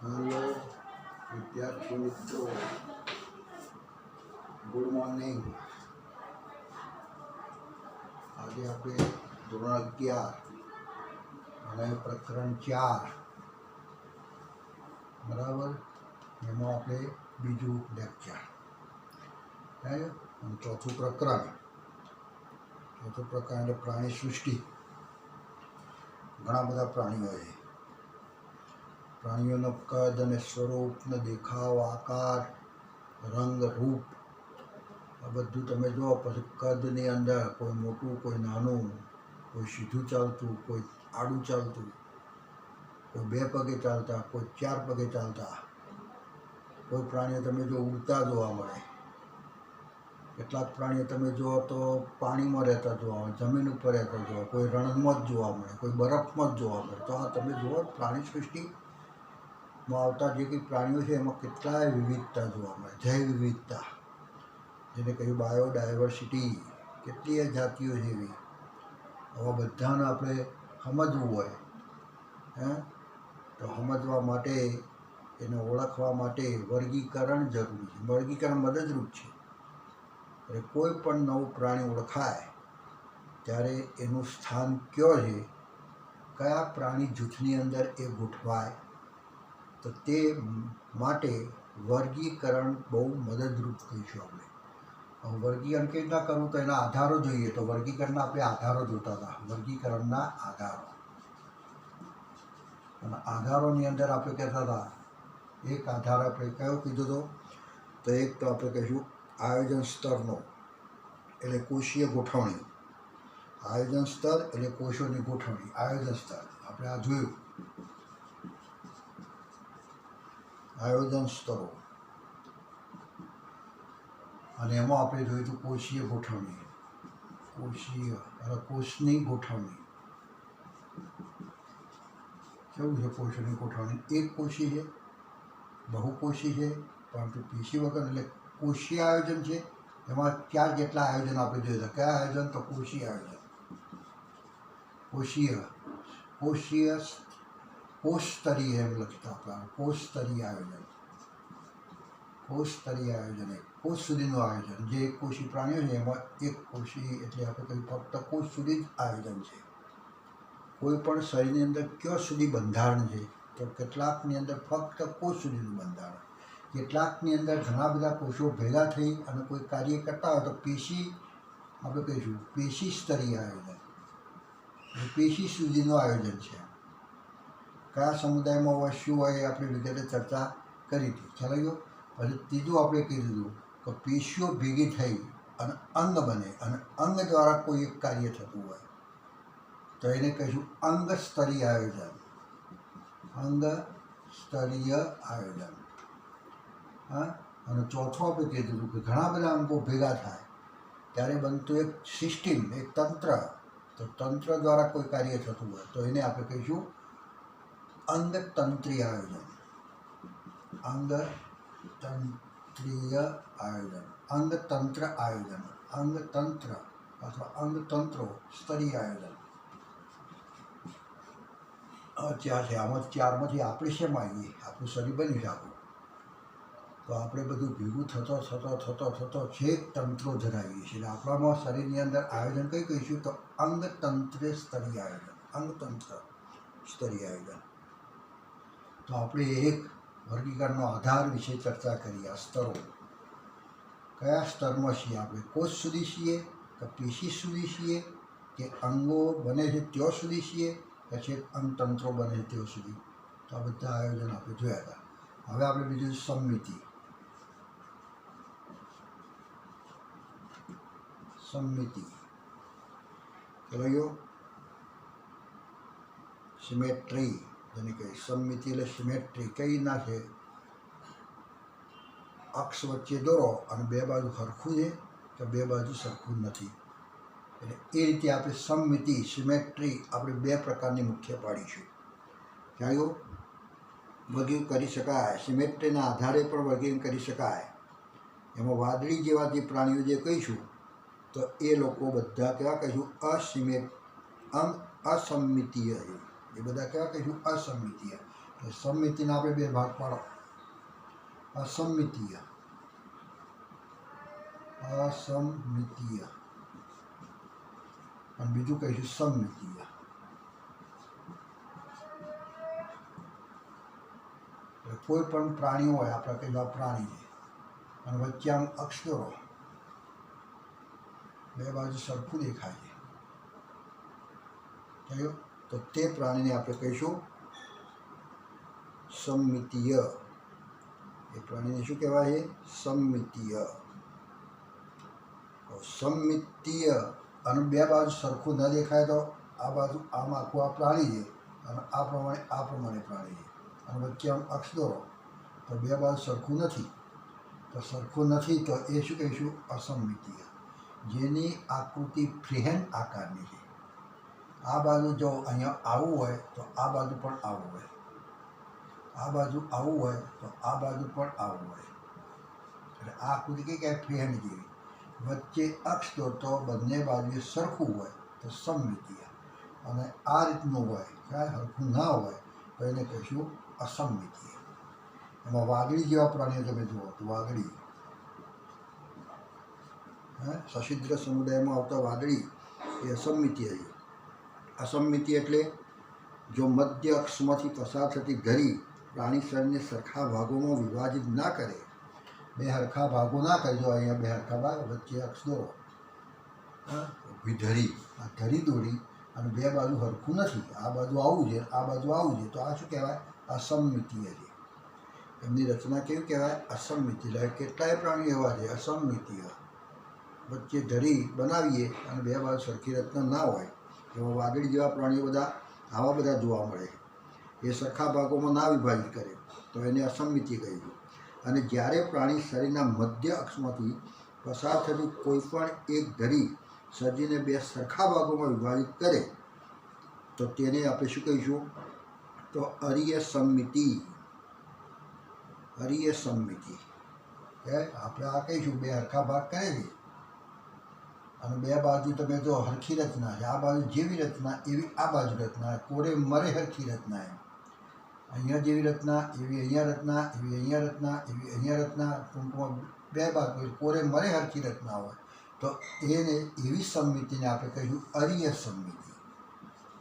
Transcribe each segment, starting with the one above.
Hello विद्यार्थी मित्रों, good morning. आज आप धोरण 11 અને પ્રકરણ 4 બરાબર, એમાં આપણે બીજું લેક્ચર અને ચોથું પ્રકરણ એટલે પ્રાણી સૃષ્ટિ। ઘણા બધા પ્રાણીઓ છે। પ્રાણીઓનો કદ અને સ્વરૂપ ને દેખાવ, આકાર, રંગ, રૂપ આ બધું તમે જુઓ। પછી કદની અંદર કોઈ મોટું, કોઈ નાનું, કોઈ સીધું ચાલતું, કોઈ આડું ચાલતું, કોઈ 2 પગે ચાલતા, કોઈ 4 પગે ચાલતા। કોઈ પ્રાણીઓ તમે જો ઉડતા જોવા મળે, કેટલાક પ્રાણીઓ તમે જુઓ તો પાણીમાં રહેતા જોવા મળે, જમીન ઉપર રહેતા જોવા, કોઈ રણમાં જ જોવા મળે, કોઈ બરફમાં જ જોવા મળે। તો આ તમે જુઓ પ્રાણી સૃષ્ટિમાં આવતા જે કંઈ પ્રાણીઓ છે એમાં કેટલાય વિવિધતા જોવા મળે, જૈવ વિવિધતા, જેને કહ્યું બાયોડાયવર્સિટી। કેટલીય જાતિઓ છે એવી। આવા બધાને આપણે સમજવું હોય તો સમજવા માટે, એને ઓળખવા માટે વર્ગીકરણ જરૂરી છે। વર્ગીકરણ મદદરૂપ છે। એટલે કોઈ પણ નવું પ્રાણી ઓળખાય ત્યારે એનું સ્થાન કયો છે, કયા પ્રાણી જૂથની અંદર એ ગોઠવાય, તો તે માટે વર્ગીકરણ બહુ મદદરૂપ કહીશું આપણે। વર્ગીકરણ કેવી રીતના કરવું, તો એના આધારો જોઈએ। તો વર્ગીકરણના આપણે આધારો જોતા હતા। વર્ગીકરણના આધારો, અને આધારોની અંદર આપણે કહેતા હતા, એક આધાર આપણે કયો કીધો હતો, તો એક તો આપણે કહીશું આયોજન સ્તરનો, એટલે કોષીય ગોઠવણી। આયોજન સ્તર એટલે કોષોની ગોઠવણી, આયોજન સ્તર આપણે આ જોયું। આયોજન સ્તરો, અને એમાં આપણે જોયું હતું કોષીય ગોઠવણી। કોષીય એટલે કોષની ગોઠવણી કેવું છે? કોષોની ગોઠવણી એક કોષી છે, બહુકોષી છે, પરંતુ પેશી વગર, એટલે કોષીય આયોજન છે। એમાં 4 જેટલા આયોજન આપણે જોયા હતા। કયા આયોજન? તો કોષીય આયોજન, કોષીય કોષસ્તરીય એમ લખતા હતા। કોષસ્તરીય આયોજન, કોષસ્તરીય આયોજન, એક કોષ સુધીનું આયોજન। જે એક કોષી પ્રાણીઓ છે એમાં એક કોષી એટલે આપણે કહ્યું ફક્ત કોષ સુધી જ આયોજન છે। કોઈ પણ શરીરની અંદર ક્યાં સુધી બંધારણ છે, તો કેટલાકની અંદર ફક્ત કોષ સુધીનું બંધારણ, કેટલાકની અંદર ઘણા બધા કોષો ભેગા થઈ અને કોઈ કાર્ય કરતા હોય તો પેશી આપણે કહીશું પેશી સ્તરીય આયોજન, પેશી સુધીનું આયોજન છે। કયા સમુદાયમાં હોય, શું હોય, એ આપણે વિગતે ચર્ચા કરી હતી, ખ્યાલ આવ્યો? પછી ત્રીજું આપણે કીધું કે પેશીઓ ભેગી થઈ અને અંગ બને, અને અંગ દ્વારા કોઈ એક કાર્ય થતું હોય તો એને કહીશું અંગ સ્તરીય આયોજન। અંગ સ્તરીય આયોજન। અને ચોથું આપણે કીધું હતું કે ઘણા બધા અંગો ભેગા થાય ત્યારે બનતું એક સિસ્ટમ, એક તંત્ર, તો તંત્ર દ્વારા કોઈ કાર્ય થતું હોય તો એને આપણે કહીશું અંગતંત્રીય આયોજન। અંગતંત્રીય આયોજન, અંગતંત્ર આયોજન, અંગતંત્ર અથવા અંગતંત્રો સ્તરીય આયોજન। ચાર છે, આમાં 4માંથી આપણે શેમાં આવીએ? આપણું શરીર બની છે આપણું, તો આપણે બધું ભેગું થતો છેક તંત્રો ધરાવીએ છીએ। એટલે આપણામાં શરીરની અંદર આયોજન કઈ કહીશું? તો અંગતંત્ર સ્તરીય આયોજન, અંગતંત્ર સ્તરીય આયોજન। તો આપણે એક વર્ગીકરણનો આધાર વિશે ચર્ચા કરી। આ સ્તરો કયા સ્તરમાં છીએ આપણે? કોષ સુધી છીએ કે પેશી સુધી છીએ, કે અંગો બને છે ત્યાં સુધી છીએ, કે છે અંગતંત્રો બને છે ત્યાં સુધી? તો આ બધા આયોજન આપણે જોયા હતા। હવે આપણે બીજું સમમિતિ। સમમિતિ કહેવાયો, સિમેટ્રી જેને કહે સમમિતિ, એટલે સિમેટ્રી કઈ ના છે? અક્ષ વચ્ચે દોરો અને 2 બાજુ સરખું છે કે 2 બાજુ સરખું નથી, એટલે એ રીતે આપણે સમમિતિ, સિમેટ્રી આપણે 2 પ્રકારની મુખ્ય પાડીશું। ચાલો, વર્ગીકરણ કરી શકાય, સિમેટ્રીના આધારે પણ વર્ગીકરણ કરી શકાય। એમાં વાદળી જેવા જે પ્રાણીઓ જે કહીશું તો એ લોકો બધા કેવા કહીશું? અસમિતીય છે। એ બધા કેવા કહીશું? અસમિતીય, કે સમમિતિના આપણે બે ભાગ પાડો. અસમમિતીય અને બીજું કહીશું સમમિતીય. કોઈ પણ પ્રાણીઓ હોય, આપણે કહીશું આ પ્રાણી છે અને વચ્ચે આમ અક્ષ દોરો, બે બાજુ સરખું દેખાય છે, તો તે પ્રાણીને આપણે કહીશું સમમિતીય. એ પ્રાણીને શું કહેવાય છે? સમમિતીય. સમમિતીય અને બે બાજુ સરખું ન દેખાય તો આ બાજુ આમ આખું આ પ્રાણી છે અને આ પ્રમાણે પ્રાણી છે અને વચ્ચે આમ અક્ષ દોરો તો બે બાજુ સરખું નથી. તો સરખું નથી તો એ શું કહીશું? અસમમિતીય. જેની આકૃતિ ફ્રીહેન્ડ આકારની છે. આ બાજુ જો અહીંયા આવું હોય તો આ બાજુ પણ આવું હોય, આ બાજુ આવું હોય તો આ બાજુ પણ આવું હોય. એટલે આ આકૃતિ કઈ કહેવાય? ફ્રીહેન્ડ જેવી. વચ્ચે અક્ષ દોરતો બંને બાજુએ સરખું હોય તો સમમિતીય, અને આ રીતનું હોય કાંઈ સરખું ના હોય તો એને કહીશું અસમમિતીય. એમાં વાદળી જેવા પ્રાણીઓ તમે જુઓ તો વાદળી, સશિદ્ર સમુદાયમાં આવતા વાદળી એ અસમમિતીય છે. અસમમિતિ એટલે જો મધ્ય અક્ષમાંથી પસાર થતી ધરી પ્રાણી શરીરને સરખા ભાગોમાં વિભાજિત ના કરે, બે હરખા ભાગો ના કરે. જો અહીંયા બે હરખા ભાગ, વચ્ચે અક્ષ દોરો, ધરી, આ ધરી દોરી અને બે બાજુ હરખું નથી, આ બાજુ આવું છે, આ બાજુ આવું છે, તો આ શું કહેવાય? અસમમિતીય છે. એમની રચના કેવી કહેવાય? અસમમિતીય. કેટલાય પ્રાણીઓ એવા છે અસમમિતીય. વચ્ચે ધરી બનાવીએ અને બે બાજુ સરખી રચના ના હોય, એવા વાદળી જેવા પ્રાણીઓ બધા આવા બધા જોવા મળે. એ સરખા ભાગોમાં ના વિભાજિત કરે તો એને અસમમિતિ કહીશું. અને જ્યારે પ્રાણી શરીરના મધ્ય અક્ષમાંથી પસાર થતી કોઈ પણ એક ધરી સજીને બે સરખા ભાગોમાં વિભાજિત કરે તો તેને આપણે શું કહીશું? તો અરીય સમમિતિ. અરીય સમમિતિ. આપણે આ કહીશું બે હરખા ભાગ કરે છે અને બે બાજુ તમે જો હરખી રચના છે, આ બાજુ જેવી રચના એવી આ બાજુ રચના, કોરે મરે હરખી રચના. એમ અહીંયા જેવી રચના એવી અહીંયા રચના, એવી અહીંયા રચના, એવી અહીંયા રચના, ટૂંકમાં બે બાજુ કોરે મરે હરખી રચના હોય તો એને એવી સમમિતિને આપણે કહીશું અરીય સમમિતિ.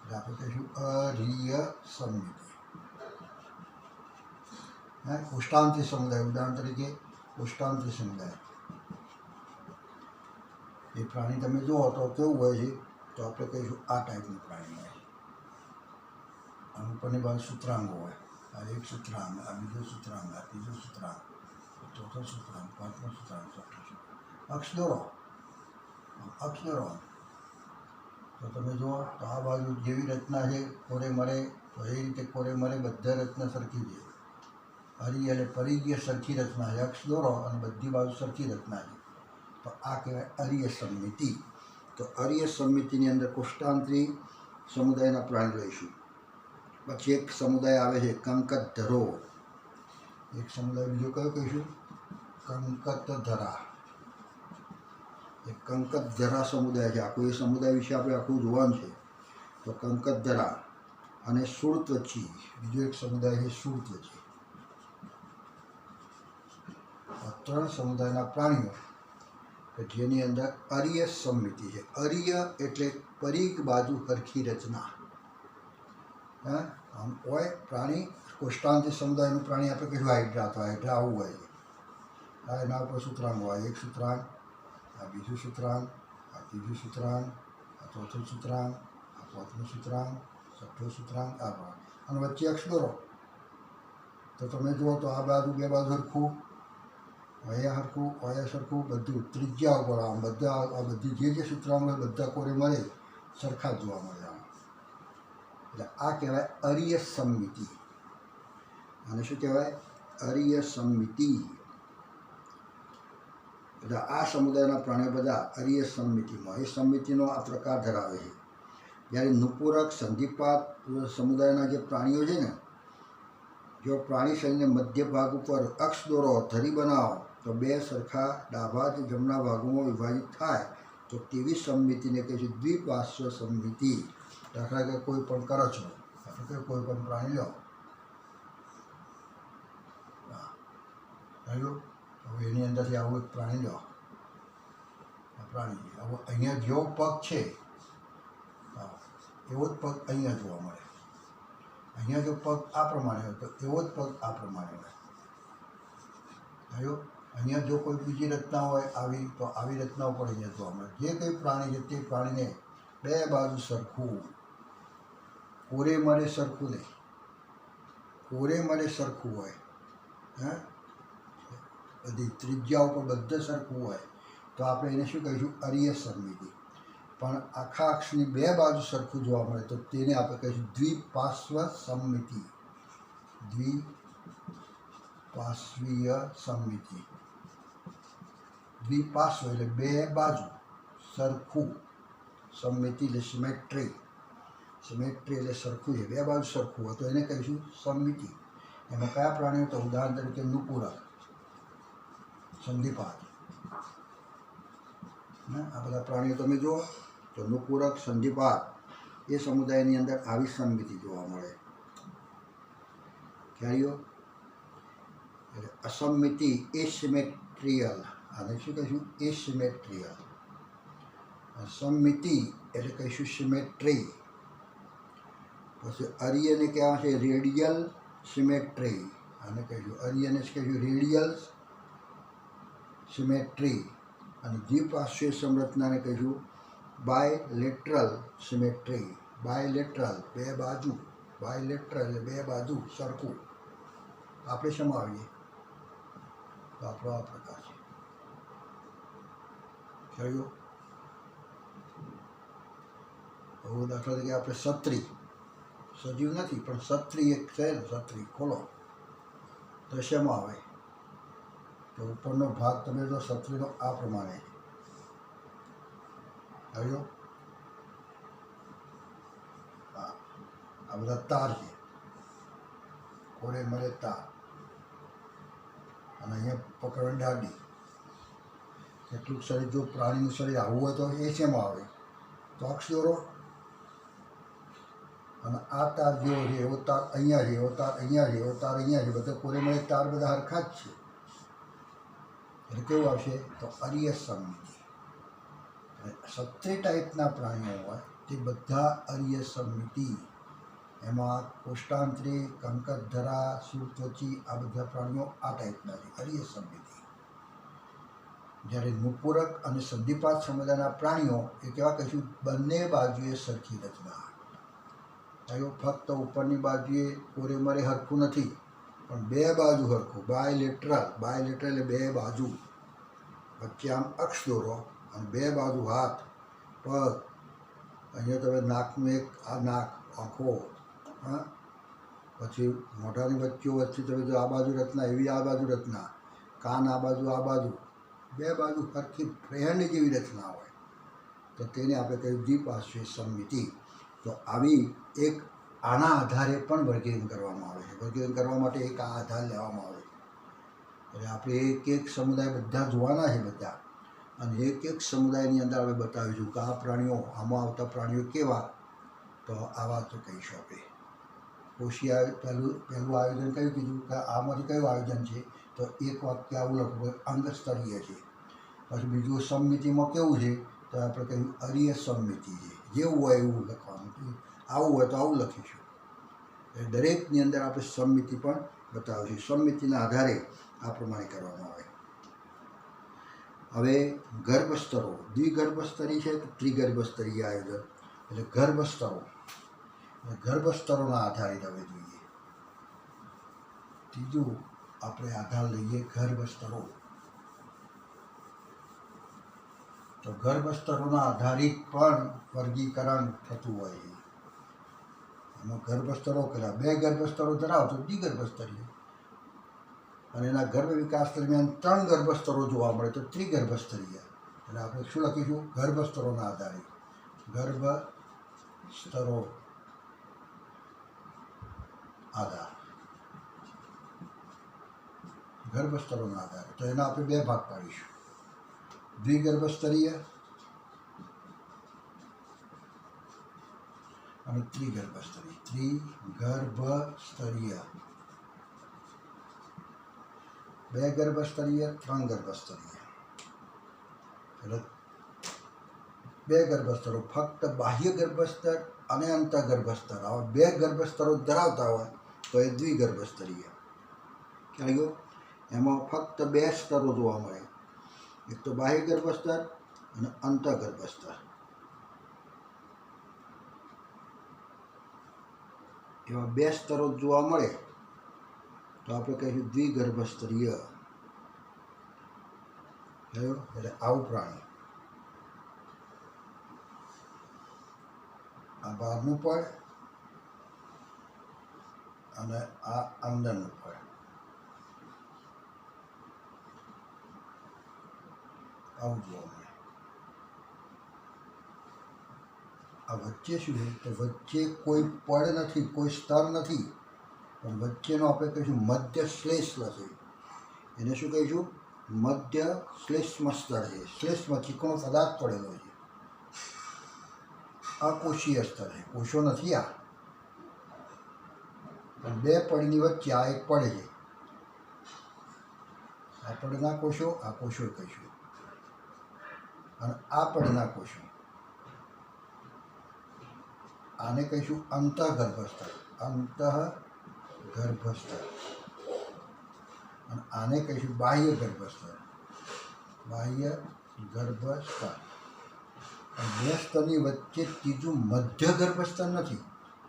એટલે આપણે કહીશું અરીય સમમિતિ. ઉષ્ટાંતી સમુદાય, ઉદાહરણ તરીકે ઉષ્ટાંતી સમુદાય, એ પ્રાણી તમે જુઓ તો કેવું હોય છે? તો આપણે કહીશું આ ટાઈપનું પ્રાણી હોય. આમ ઉપરની બાજુ સૂત્રાંગો હોય, આ એક સૂત્રાંગ, આ બીજો સૂત્રાંગ, આ ત્રીજો સૂત્રાંગ, ચોથો સૂત્રાંગ, પાંચમો સૂત્રાંગ, છઠ્ઠો સૂત્રાંગ. અક્ષ દોરો, અક્ષ દોરો તો તમે જુઓ તો આ બાજુ જેવી રચના છે કોરે મરે, તો એ રીતે કોરે મરે બધા રચના સરખી છે. હરી એટલે પરિઘીય સરખી રચના છે. અક્ષ દોરો અને બધી બાજુ સરખી રચના છે તો આ કહેવાય અરીય સમમિતિ. તો અરીય સમમિતિની અંદર કુષ્ટાંત્રી સમુદાયના પ્રાણી લઈશું. પછી એક સમુદાય આવે છે કંકતધરો. એક સમુદાય બીજો કયો કહીશું? કંકતધરા. એક કંકતધરા સમુદાય છે. આખું એ સમુદાય વિશે આપણે આખું જોવાનું છે. તો કંકતધરા અને શૂળત્વચી બીજો એક સમુદાય છે શૂળત્વચી. આ ત્રણ સમુદાયના પ્રાણીઓ કે જેની અંદર અરીય સમમિતિ છે. અરીય એટલે પરિઘ બાજુ હરખી રચના. આમ હોય પ્રાણી. કોષ્ટાંતી સમુદાયનું પ્રાણી આપણે કહીશું હાઇડ્રા. તો હાઇડ્રા આવું હોય છે. આ એના ઉપર સૂત્રાંગ હોય, એક સૂત્રાંગ, આ બીજું સૂત્રાંગ, આ ત્રીજું સૂત્રાંગ, આ ચોથું સૂત્રાંગ, આ પાંચમું સૂત્રાંગ, છઠ્ઠું સૂત્રાંગ, આ પ્રમાણે. અને વચ્ચે અક્ષ દોરો તો તમે જુઓ તો આ બાજુ બે બાજુ હરખું, અહીંયા હરખું, અહીંયા સરખું, બધું ત્રિજ્યા ઉપર આમ બધા આ બધી જે સૂત્રાંગ હોય બધા કોરે મળે સરખા જોવા મળે. આમ એટલે આ કહેવાય અરીય સમમિતિ. અને શું કહેવાય? અરીય સમમિતિ. એટલે આ સમુદાયના પ્રાણીઓ બધા અરીય સમમિતિમાં. એ સમમિતિનો આ પ્રકાર ધરાવે છે. જ્યારે નુપુરક સંધિપાત સમુદાયના જે પ્રાણીઓ છે ને, જો પ્રાણી શરીરને મધ્ય ભાગ ઉપર અક્ષ દોરો, ધરી બનાવો તો બે સરખા ડાબા કે જમણા ભાગોમાં વિભાજિત થાય તો તેવી સમમિતિને કહીશું દ્વિપાર્શ્વ સમમિતિ. દાખલા કે કોઈ પણ કરો છો, આપણે કોઈ પણ પ્રાણી લો થયું? હવે એની અંદરથી આવું એક પ્રાણી લો, આ પ્રાણી હવે અહીંયા જેવો પગ છે એવો જ પગ અહીંયા જોવા મળે. અહીંયા જો પગ આ પ્રમાણે હોય તો એવો જ પગ આ પ્રમાણે હોય. થયું? અહીંયા જો કોઈ બીજી રચના હોય આવી તો આવી રચનાઓ પણ અહીંયા જોવા મળે. જે કંઈ પ્રાણી છે તે પ્રાણીને બે બાજુ સરખું, કોરે મરે સરખું નહીં, કોરે મરે સરખું હોય, હા, બધી ત્રિજ્યા ઉપર બધે સરખું હોય તો આપણે એને શું કહીશું? અરીય સમમિતિ. પણ આખા અક્ષની બે બાજુ સરખું જોવા મળે તો તેને આપણે કહીશું દ્વિપાર્શ્વ સમમિતિ. દ્વિપાર્શ્વીય સમમિતિ. દ્વિપાર્શ્વ એટલે બે બાજુ સરખું, સમમિતિ એટલે સિમેટ્રી. સિમેટ્રી એટલે સરખું છે, બે બાજુ સરખું હોય તો એને કહીશું સમમિતિ. એમાં કયા પ્રાણીઓ? તો ઉદાહરણ તરીકે નુપુરક, સંધિપાદ, આ બધા પ્રાણીઓ તમે જુઓ તો નુપુરક, સંધિપાદ એ સમુદાયની અંદર આવી સમમિતિ જોવા મળે. ખ્યાલ? એટલે અસમમિતિ એસિમેટ્રિયલ, આને શું કહીશું? એસિમેટ્રિયલ. સમમિતિ એટલે કહીશું સિમેટ્રી. પછી અરીયને કહેવાય છે રેડિયલ સિમેટ્રી, આને કહીશું અરીયને કહીશું રેડિયલ સિમેટ્રી. અને દ્વિપાર્શ્વીય સંરચનાને કહીશું બાયલેટરલ સિમેટ્રી. બાયલેટરલ બે બાજુ, બાયલેટરલ એટલે બે બાજુ સરખું. આપણે શેમાં આવીએ? તો આપણો આ પ્રકાર છે. ખ્યાલ? હવે દાખલા તરીકે આપણે છત્રી, સજીવ નથી પણ છત્રી એક છે ને, છત્રી ખોલો તો શેમાં આવે? તો ઉપરનો ભાગ તમે જો છત્રીનો આ પ્રમાણે આવ્યો. હા, આ બધા તાર છે, કોરે મળે તાર, અને અહીંયા પકડવાની દાંડી. કેટલુંક શરીર, જો પ્રાણીનું શરીર આવું હોય તો એ શેમાં આવે? તો અક્ષ દોરો. અને આ તાર જેવો છે એવો તાર અહીંયા છે, એવો તાર અહીંયા છે, એવો તાર અહીંયા છે, બધા કોરે મળે તાર બધા હરખા જ છે. એટલે કેવું આવશે? તો અરીય સમમિતિ. છત્રી ટાઈપના પ્રાણીઓ હોય તે બધા અરીય સમમિતિ. એમાં કોષ્ટાંત્રી, કંકતધરા, શિવત્વચી આ બધા પ્રાણીઓ આ ટાઈપના છે, અરીય સમમિતિ. જ્યારે નુપુરક અને સંધિપાદ સમુદાયના પ્રાણીઓ એ કેવા કહીશું? બંને બાજુએ સરખી રચના. ફક્ત ઉપરની બાજુએ કોરે મરે હરખું નથી પણ બે બાજુ હરખું, બાયલેટરલ. બાયલેટરલ એટલે બે બાજુ, વચ્ચે આમ અક્ષ દોરો અને બે બાજુ હાથ, પગ, અહીંયા તમે નાકનું એક આ નાક, આંખો, હા, પછી મોઢાની વચ્ચે તમે જો આ બાજુ રચના એવી, આ બાજુ રચના, કાન આ બાજુ, બે બાજુ હરખી ફ્રેન્ડ જેવી રચના હોય તો તેને આપણે કહ્યું દ્વિપાર્શ્વીય સમમિતિ. તો આવી એક આના આધારે પણ વર્ગીકરણ કરવામાં આવે છે. વર્ગીકરણ કરવા માટે એક આ આધાર લેવામાં આવે છે. એટલે આપણે એક એક સમુદાય બધા જોવાના છે બધા, અને એક એક સમુદાયની અંદર આપણે બતાવીશું કે આ પ્રાણીઓ, આમાં આવતા પ્રાણીઓ કેવા, તો આવા તો કહીશું આપણે. કોશી પહેલું આયોજન કયું કીધું કે આમાંથી કયું આયોજન છે? તો એક વાક્ય આવું લખવું, અંગસ્તરીય છે. પછી બીજું સમમિતિમાં કેવું છે? તો આપણે કહ્યું અરીય સમમિતિ છે. જેવું હોય એવું લખવાનું, આવું હોય તો આવું લખીશું. એ દરેકની અંદર આપણે સમમિતિ પણ બતાવીશું. સમમિતિના આધારે આ પ્રમાણે કરવામાં આવે. હવે ગર્ભસ્તરો, દ્વિગર્ભસ્તરી છે કે ત્રિગર્ભસ્તરીય આયોજન. એટલે ગર્ભસ્તરો, ગર્ભસ્તરોના આધારિત હવે જોઈએ. ત્રીજું આપણે આધાર લઈએ ગર્ભસ્તરો. તો ગર્ભસ્તરોના આધારિત પણ વર્ગીકરણ થતું હોય છે. એમાં ગર્ભસ્તરો કર્યા, બે ગર્ભસ્તરો ધરાવો તો દ્વિગર્ભસ્તરીય, અને એના ગર્ભ વિકાસ દરમિયાન 3 ગર્ભસ્તરો જોવા મળે તો ત્રિગર્ભસ્તરીય. એટલે આપણે શું લખીશું? ગર્ભસ્તરોના આધારિત. ગર્ભસ્તરો આધાર, ગર્ભસ્તરોના આધારે. તો એના આપણે 2 ભાગ પાડીશું, દ્વિગર્ભસ્તરીય અને ત્રિગર્ભસ્તરીય. ત્રિગર્ભસ્તરીય 2 ગર્ભસ્તરીય, 3 ગર્ભસ્તરીય. એટલે 2 ગર્ભસ્તરો, ફક્ત બાહ્ય ગર્ભસ્તર અને અંતઃગર્ભસ્તર, આવા 2 ગર્ભસ્તરો ધરાવતા હોય તો એ દ્વિગર્ભસ્તરીય. ખ્યાલ ગયો? એમાં ફક્ત 2 સ્તરો જોવા મળે, એક તો બાહ્ય ગર્ભસ્તર અને અંતઃગર્ભસ્તર. એવા 2 સ્તરો જોવા મળે તો આપણે કહીશું દ્વિગર્ભસ્તરીય. એટલે આવું પ્રાણી, આ બહારનું પડ અને આ અંદરનું પડ, આવું જોવા મળે. આ વચ્ચે શું છે? તો વચ્ચે કોઈ પડ નથી, કોઈ સ્તર નથી, પણ વચ્ચેનો આપણે કહીશું મધ્ય શ્લેષ્મ છે. એને શું કહીશું? મધ્ય શ્લેષ્મ સ્તર છે. શ્લેષ્મ ચીકણો પદાર્થ પડેલો છે. અકોષીય સ્તર છે, કોષો નથી. આ પણ 2 પડની વચ્ચે આ એક પડે છે. આ પડના કોષો, આ કોષો કહીશું, અને આ પડના કોષો, આને કહીશું અંતઃગર્ભસ્તર. અંતઃગર્ભસ્તર. અને આને કહીશું બાહ્ય ગર્ભસ્તર. બાહ્ય ગર્ભસ્તર. 2 સ્તરની વચ્ચે ત્રીજું મધ્ય ગર્ભસ્તર નથી,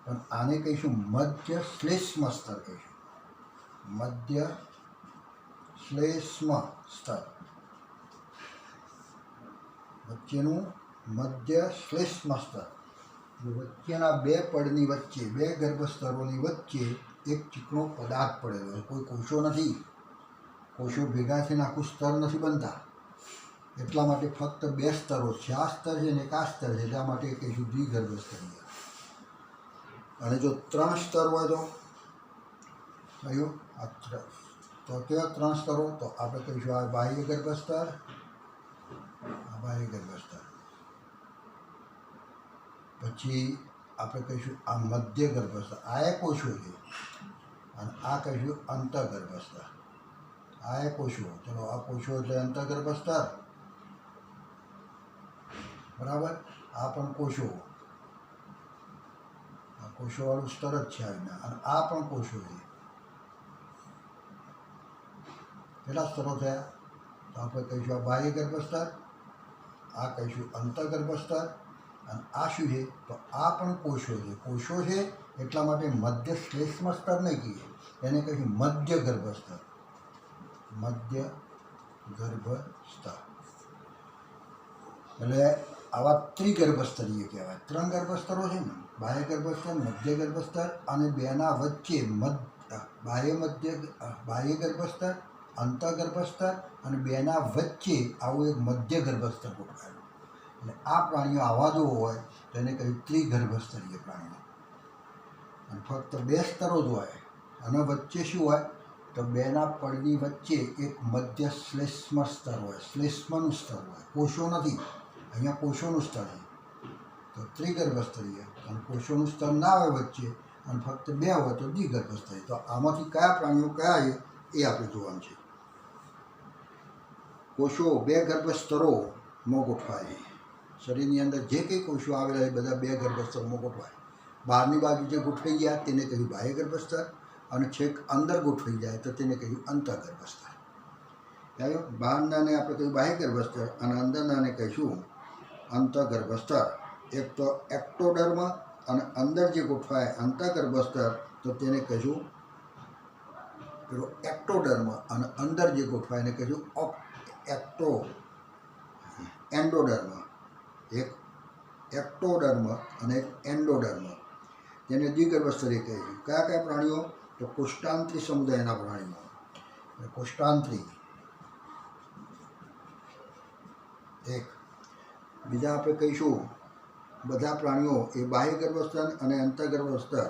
પણ આને કહીશું મધ્ય શ્લેષ્મ સ્તર કહીશું. મધ્ય શ્લેષ્મ સ્તર. વચ્ચેનું મધ્ય શ્લેષ્મ સ્તર. વચ્ચેના 2 પડની વચ્ચે, 2 ગર્ભસ્તરોની વચ્ચે એક ચીકણો પદાર્થ પડેલો છે. કોઈ કોષો નથી, કોષો ભેગા થઈને આખું સ્તર નથી બનતા. એટલા માટે ફક્ત 2 સ્તરો છે. આ સ્તર છે ને એક આ સ્તર છે. એટલા માટે કહીશું દ્વિગર્ભસ્તરીય. અને જો 3 સ્તર હોય તો કયું? તો કેવા 3 સ્તરો? તો આપણે કહીશું આ બાહ્ય ગર્ભસ્તર, આ બાહ્ય ગર્ભસ્તર. પછી આપણે કહીશું આ મધ્ય ગર્ભસ્તર, આ એ કોષો છે. અને આ કહીશું અંતઃગર્ભસ્તર. આ એ કોષો. ચલો, આ કોષો એટલે અંતઃગર્ભસ્તર, બરાબર. આ પણ કોષો, આ કોષોવાળું સ્તર જ છે આવીને. અને આ પણ કોષો છે. કેટલા સ્તરો થયા? તો આપણે કહીશું આ બાહ્ય ગર્ભસ્તર, આ કહીશું અંતઃગર્ભસ્તર, અને આ શું છે? તો આ પણ કોષો છે. કોષો છે એટલા માટે મધ્ય શ્લેષ્મ સ્તર નહીં કહીએ, એને કહીશું મધ્ય ગર્ભસ્તર. મધ્ય ગર્ભસ્તર. એટલે આવા ત્રિગર્ભસ્તરીય કહેવાય. 3 ગર્ભસ્તરો છે ને, બાહ્ય ગર્ભસ્તર, મધ્ય ગર્ભસ્તર અને 2ના વચ્ચે બાહ્ય ગર્ભસ્તર, અંતઃગર્ભસ્તર અને 2ના વચ્ચે આવું એક મધ્ય ગર્ભસ્તર ગોઠવાયેલું. એટલે આ પ્રાણીઓ આવા જો હોય તો એને કહ્યું ત્રિગર્ભસ્તરીય પ્રાણીઓ. અને ફક્ત 2 સ્તરો જ હોય, અને વચ્ચે શું હોય? તો 2ના પડની વચ્ચે એક મધ્ય શ્લેષ્મ સ્તર હોય, શ્લેષ્મનું સ્તર હોય. કોષો નથી, અહીંયા કોષોનું સ્તર છે. તો ત્રિગર્ભસ્તરીય. અને કોષોનું સ્તર ના હોય વચ્ચે, અને ફક્ત 2 હોય તો દ્વિગર્ભસ્તરીય. તો આમાંથી કયા પ્રાણીઓ કયા છે એ આપણે જોવાનું છે. કોષો 2 ગર્ભસ્તરોમાં ગોઠવાય છે. શરીરની અંદર જે કંઈ કોષો આવેલા એ બધા 2 ગર્ભસ્તરમાં ગોઠવાય. બહારની બાજુ જે ગોઠવાઈ ગયા તેને કહ્યું બાહ્ય ગર્ભસ્તર, અને છેક અંદર ગોઠવાઈ જાય તો તેને કહ્યું અંતઃગર્ભસ્તર. બહારનાને આપણે કહ્યું બાહ્ય ગર્ભસ્તર, અને અંદરનાને કહીશું અંતઃગર્ભસ્તર. એક તો એક્ટોડર્મ, અને અંદર જે ગોઠવાય અંતઃગર્ભસ્તર તો તેને કહીશું પેલો એક્ટોડર્મ, અને અંદર જે ગોઠવાય એને કહીશું એન્ડોડર્મ. એક એક્ટોડર્મ અને એક એન્ડોડર્મ. તેને દ્વિગર્ભસ્તરીય કહે છે. કયા કયા પ્રાણીઓ? તો કોષ્ટાંત્રી સમુદાયના પ્રાણીઓ. કોષ્ટાંત્રી એક. બીજા આપણે કહીશું બધા પ્રાણીઓ એ બાહ્ય ગર્ભસ્તર અને અંતઃગર્ભસ્તર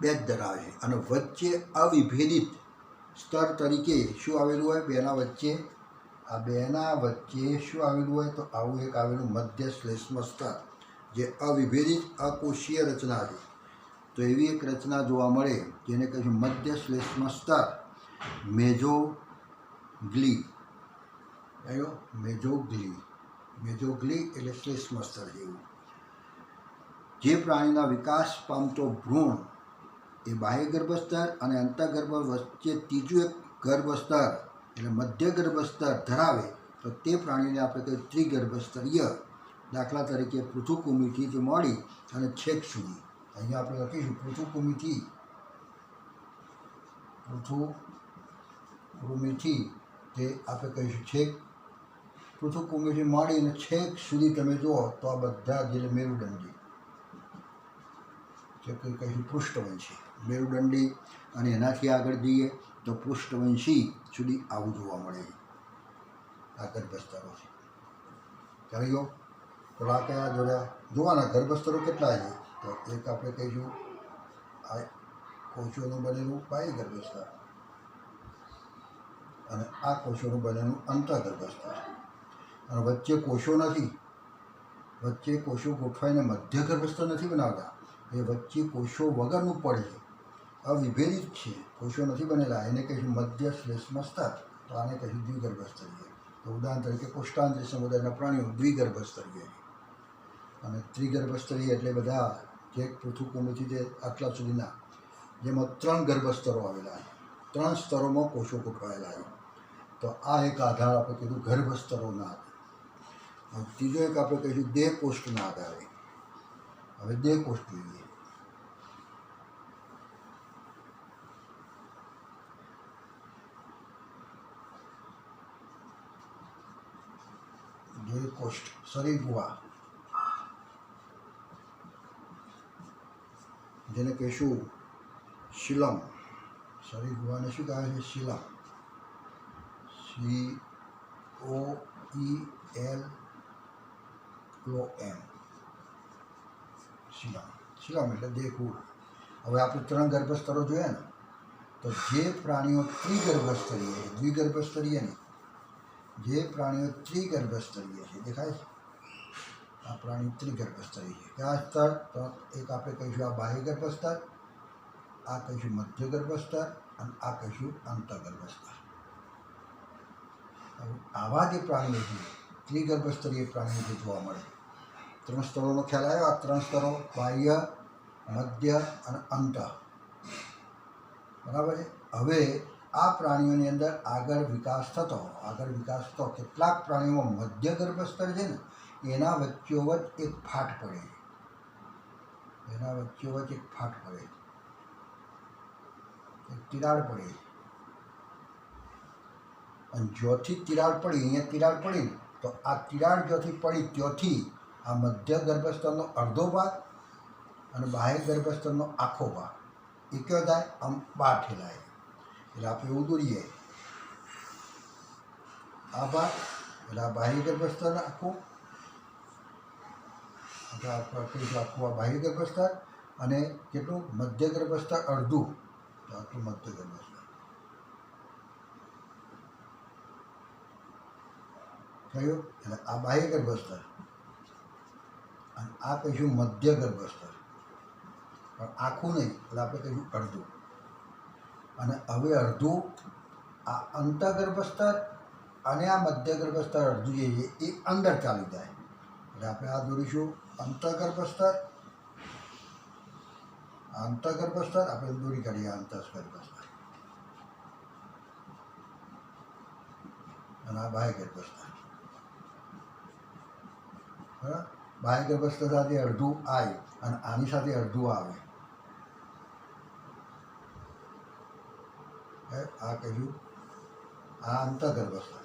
2 જ ધરાવે છે. અને વચ્ચે અવિભેદિત સ્તર તરીકે શું આવેલું હોય? 2ના વચ્ચે, આ 2ના વચ્ચે શું આવેલું હોય? તો આવું એક આવેલું મધ્ય શ્લેષ્મ સ્તર, જે અવિભેદિત અકોષીય રચના છે. તો એવી એક રચના જોવા મળે જેને કહીશું મધ્ય શ્લેષ્મ સ્તર. ગ્લી આવ્યો, મેજોગ્લી. મેજોગ્લી એટલે શ્લેષ્મસ્તર જેવું. જે પ્રાણીના વિકાસ પામતો ભ્રૂણ એ બાહ્ય ગર્ભસ્તર અને અંતઃગર્ભ વચ્ચે ત્રીજું એક ગર્ભસ્તર એટલે મધ્ય ગર્ભસ્તર ધરાવે તો તે પ્રાણીને આપણે કહીએ ત્રિગર્ભસ્તરીય. દાખલા તરીકે પૃથુકૃમિથી મોડી અને છેક સુધી. અહીંયા આપણે લખીશું પૃથુકૃમિથી તે આપણે કહીશું છેક. પૃથુકૃમિથી મોડી અને છેક સુધી તમે જુઓ તો આ બધા જે મેરુદંડી જે કહીશું પૃષ્ઠવંશી મેરુદંડી, અને એનાથી આગળ જઈએ તો પૃષ્ઠવંશી સુધી આવું જોવા મળે છે. આ ગર્ભસ્તરો છે. ચાલી ગયો. તો આ કયા જોડ્યા જોવાના ગર્ભસ્તરો કેટલા છે? તો એક આપણે કહીશું આ કોષોનું બનેલું બાહ્ય ગર્ભસ્તર અને આ કોષોનું બનેલું અંતઃગર્ભસ્તર. અને વચ્ચે કોષો નથી, વચ્ચે કોષો ગોઠવાઈને મધ્ય ગર્ભસ્તર નથી બનાવતા. એ વચ્ચે કોષો વગરનું પડે છે, અવિભેદિત છે, કોષો નથી બનેલા. એને કહીશું મધ્ય શ્લેષ્મસ્તર. તો આને કહીશું દ્વિગર્ભસ્તરીય. તો ઉદાહરણ તરીકે કોષ્ટાંતરી સમુદાયના પ્રાણીઓ દ્વિગર્ભસ્તરીય છે. અને ત્રિગર્ભસ્તરીય એટલે બધા જે પૃથુકૃમિથી જે આટલા સુધીના, જેમાં 3 ગર્ભસ્તરો આવેલા છે, 3 સ્તરોમાં કોષો ગોઠવાયેલા છે. તો આ એક આધાર આપણે કીધું ગર્ભસ્તરોના આધારે. ત્રીજો એક આપણે કહીશું દેહકોષ્ઠના આધારે. હવે દેહકોષ્ઠ જોઈએ. દેહકોષ્ઠ શરીર ગુહા, જેને કહીશું શિલમ. શરીર ગુહાને શું કહે છે? શિલમ. COELM. શિલમ. શિલમ એટલે દેહકુળ. હવે આપણે 3 ગર્ભસ્તરો જોયા ને, તો જે પ્રાણીઓ ત્રિગર્ભસ્તરીય છે, દ્વિગર્ભસ્તરીય નહીં, જે પ્રાણીઓ ત્રિગર્ભસ્તરીય છે, દેખાય છે? આ પ્રાણી ત્રિગર્ભસ્તરીય છે. કયા સ્તર? તો એક આપણે કહીશું આ બાહ્ય ગર્ભસ્તર, આ કહીશું મધ્ય ગર્ભસ્તર અને આ કહીશું અંતઃગર્ભસ્તર. આવા જે પ્રાણીઓ છે ત્રિગર્ભસ્તરીય પ્રાણીઓ જે જોવા મળે. 3 સ્તરોનો ખ્યાલ આવ્યો. આ 3 સ્તરો બાહ્ય, મધ્ય અને અંતઃ. બરાબર છે. હવે આ પ્રાણીઓની અંદર આગળ વિકાસ થતો કેટલાક પ્રાણીઓમાં મધ્ય ગર્ભસ્તર છે ને, એના વચ્ચોવચ એક ફાટ પડે છે. એક તિરાડ પડે છે. અને જ્યોથી તિરાડ પડી, અહીંયા તિરાડ પડી ને, તો આ તિરાડ જ્યોથી પડી ત્યોથી આ મધ્ય ગર્ભસ્તરનો અડધો ભાગ અને બાહ્ય ગર્ભસ્તરનો આખો ભાગ એ કયો થાય? આમ બહાર ઠેલાય. એટલે આપણે એવું દોરીએ, આ ભાગ એટલે આ બાહ્ય ગર્ભસ્તર આખું, આખું આ બાહ્ય ગર્ભસ્તર, અને કેટલું? મધ્ય ગર્ભસ્તર અડધું. તો આટલું મધ્ય ગર્ભસ્તર થયું. એટલે આ બાહ્ય ગર્ભસ્તર અને આ કહીશું મધ્ય ગર્ભસ્તર, પણ આખું નહીં. એટલે આપણે કહીશું અડધું. અને હવે અડધું આ અંતઃગર્ભસ્તર અને આ મધ્ય ગર્ભસ્તર અડધું જે છે એ અંદર ચાલી જાય. એટલે આપણે આ દોરીશું અંતઃગર્ભસ્તર, અંતઃગર્ભસ્તર આપણે દોરી કાઢીએ અંતઃગર્ભસ્તર, અને આ બાહ્ય ગર્ભસ્તર. બરાબર. બાહ્ય ગર્ભસ્તર સાથે અડધું આવે અને આની સાથે અડધું આવે. આ કહીશું આ અંતઃગર્ભસ્તર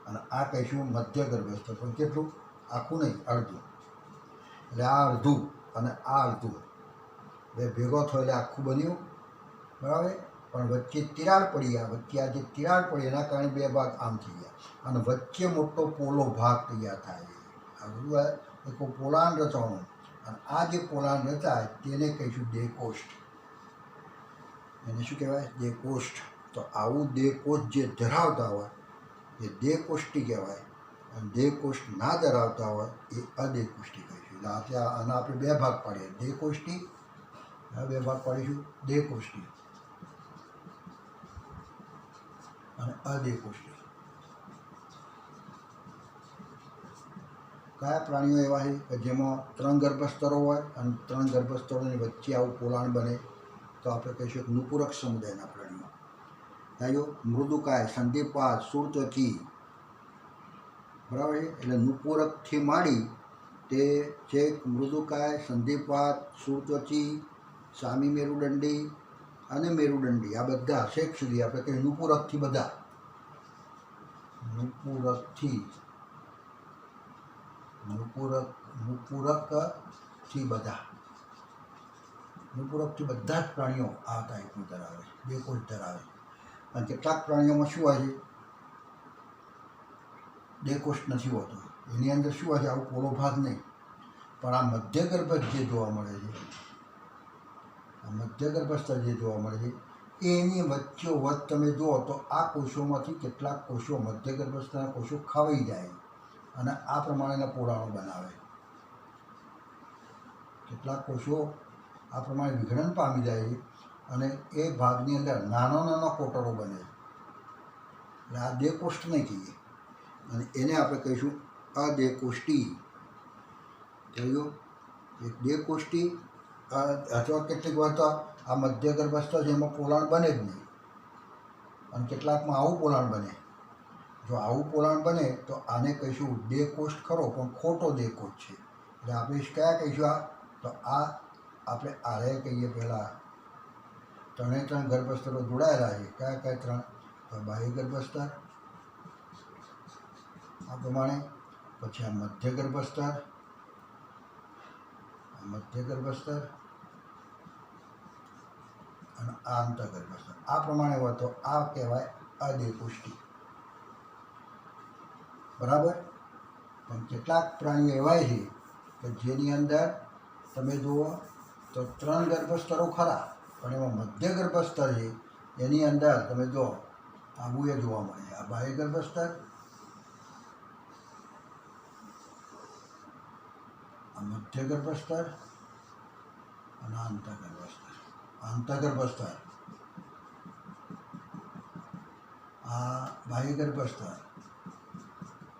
અને આ કહીશું મધ્ય ગર્ભસ્તર, પણ કેટલું? આખું નહીં, અડધું. એટલે આ અડધું અને આ અડધું બે ભેગો થયો એટલે આખું બન્યું. બરાબર. પણ વચ્ચે તિરાડ પડી, આ વચ્ચે આ જે તિરાડ પડી એના કારણે 2 ભાગ આમ થઈ ગયા અને વચ્ચે મોટો પોલો ભાગ તૈયાર થાય. આ બધું એક પોલાણ રચવાનું. અને આ જે પોલાણ રચાય તેને કહીશું દેહકોષ્ઠ. એને શું કહેવાય? દેહકોષ્ઠ. તો આવું દેહકોષ્ઠ જે ધરાવતા હોય એ દેહકોષ્ઠી કહેવાય, અને દેહકોષ્ઠ ના ધરાવતા હોય એ અદેહકોષ્ઠી કહીશું. એટલે આના આપણે 2 ભાગ પાડીએ, દેહકોષ્ઠી. 2 ભાગ પાડીશું, દેહકોષ્ઠી અને અદેહકોષ્ઠી. કયા પ્રાણીઓ એવા છે કે જેમાં 3 ગર્ભસ્તરો હોય અને 3 ગર્ભસ્તરોની વચ્ચે આવું પોલાણ બને? તો આપણે કહીશું કે નુપુરક સમુદાયના પ્રાણીઓ. ભાઈઓ, મૃદુકાય, સંધિપાત, સુરત્વચી, બરાબર છે. એટલે નુપુરકથી માંડી તે છેક મૃદુકાય, સંધિપાત, સુરત્વચી, સામી મેરુદંડી અને મેરુદંડી, આ બધા છેક સુધી આપણે કહીએ નુપુરકથી બધા. નુપુરકથી બધા. નુપુરકથી બધા જ પ્રાણીઓ આ ટાઈપનું ધરાવે, દેહકોષ્ઠ ધરાવે. અને કેટલાક પ્રાણીઓમાં શું હોય છે? દેહકોષ્ઠ નથી હોતો. એની અંદર શું હોય છે? આવું પોલો ભાગ નહીં, પણ આ મધ્યગર્ભસ્થ જે જોવા મળે છે, આ મધ્યગર્ભસ્થ જે જોવા મળે છે એની વચ્ચોવચ્ચ તમે જુઓ તો આ કોષોમાંથી કેટલાક કોષો મધ્યગર્ભસ્થના કોષો ખવાઈ જાય અને આ પ્રમાણેના પોલાણો બનાવે. કેટલાક કોષો આ પ્રમાણે વિઘટન પામી જાય છે અને એ ભાગની અંદર નાનો કોટરો બને. એટલે આ દેહકોષ્ઠ નહીં કહીએ અને એને આપણે કહીશું અદેહકોષ્ઠી. જોયું? એક દેહકોષ્ઠી અથવા કેટલીક વાર તો આ મધ્યગર્ભસ્થ છે એમાં પોલાણ બને જ નહીં અને કેટલાકમાં આવું પોલાણ બને. જો આવું પોલાણ બને તો આને કહીશું દેહકોષ્ઠ ખરો પણ ખોટો દેહકોષ્ઠ છે. એટલે આપણે કયા કહીશું? આ તો આ આપણે આરે કહીએ. પહેલાં 3 ગર્ભસ્તરો જોડાયેલા છે. કયા 3? તો બાહ્ય ગર્ભસ્તર, આ પ્રમાણે, પછી આ મધ્ય ગર્ભસ્તર અને આ અંતઃગર્ભસ્તર. આ પ્રમાણે હોય તો આ કહેવાય અદેહકોષ્ઠી. બરાબર. પણ કેટલાક પ્રાણીઓ એવા છે કે જેની અંદર તમે જુઓ તો 3 ગર્ભસ્તરો ખરા, પણ એમાં મધ્ય ગર્ભસ્તર છે એની અંદર તમે જુઓ આવું એ જોવા મળે. આ બાહ્ય ગર્ભસ્તર, આ મધ્ય ગર્ભસ્તર અને અંતઃગર્ભસ્તર. અંતઃગર્ભસ્તર, આ બાહ્ય ગર્ભસ્તર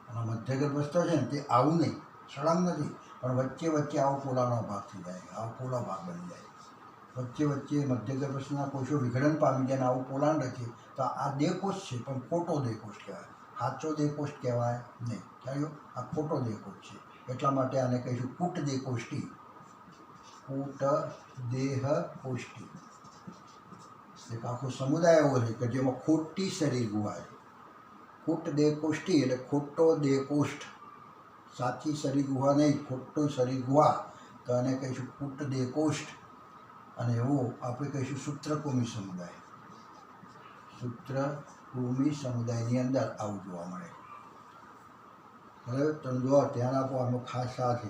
અને મધ્ય ગર્ભસ્તર છે ને તે આવું નહીં, સળંગ નથી, પણ વચ્ચે આવો પોલાનો ભાગ થઈ જાય, આવો પોલા ભાગ બની જાય. વચ્ચે મધ્ય ગર્ભસ્તરના કોષો વિઘટન પામી જાય અને આવું પોલાણ રચે તો આ દેહકોષ્ઠ છે, પણ ખોટો દેહકોષ્ઠ કહેવાય. સાચો દેહકોષ્ઠ કહેવાય નહીં. ખ્યાલ? આ ખોટો દેહકોષ્ઠ છે. એટલા માટે આને કહીશું કૂટ દેહકોષ્ઠી. કૂટ દેહકોષ્ઠી. એક આખો સમુદાય એવો છે કે જેમાં ખોટી શરીર ગુહા છે. કૂટ દેહકોષ્ઠી એટલે ખોટો દેહકોષ્ઠ. સાચી શરીર ગુહા નહીં, ખોટો શરીર ગુહા, તો આને કહીશું કૂટ દેહકોષ્ઠ. અને એવું આપણે કહીશું સૂત્રકુમી સમુદાય. સૂત્રકુમી સમુદાયની અંદર આવું જોવા મળે. બરાબર. તમે જો ધ્યાન આપો, આમાં ખાસ આ છે.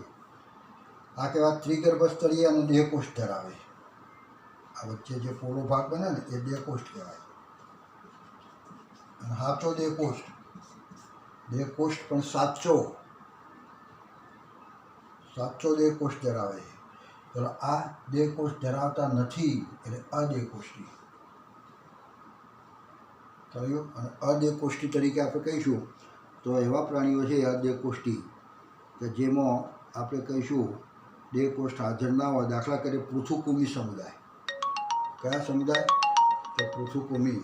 આ કહેવાય ત્રિગર્ભસ્તરીય અને દેહકોષ્ઠ ધરાવે. આ વચ્ચે જે પોલો ભાગ બને ને એ દેહકોષ્ઠ કહેવાય. અને સાચો દેહકોષ્ઠ પણ સાચો દેહકોષ્ઠ ધરાવે છે. તો આ દેહકોષ્ઠ ધરાવતા નથી એટલે અદેહકોષ્ઠી થયું. અને અદેહકોષ્ઠી તરીકે આપણે કહીશું તો એવા પ્રાણીઓ છે અદેહકોષ્ઠી કે જેમાં આપણે કહીશું દેહકોષ્ઠ હાજર ના હોય. દાખલા તરીકે પૃથુકુમી સમુદાય. કયા સમુદાય? તો પૃથુકુમી.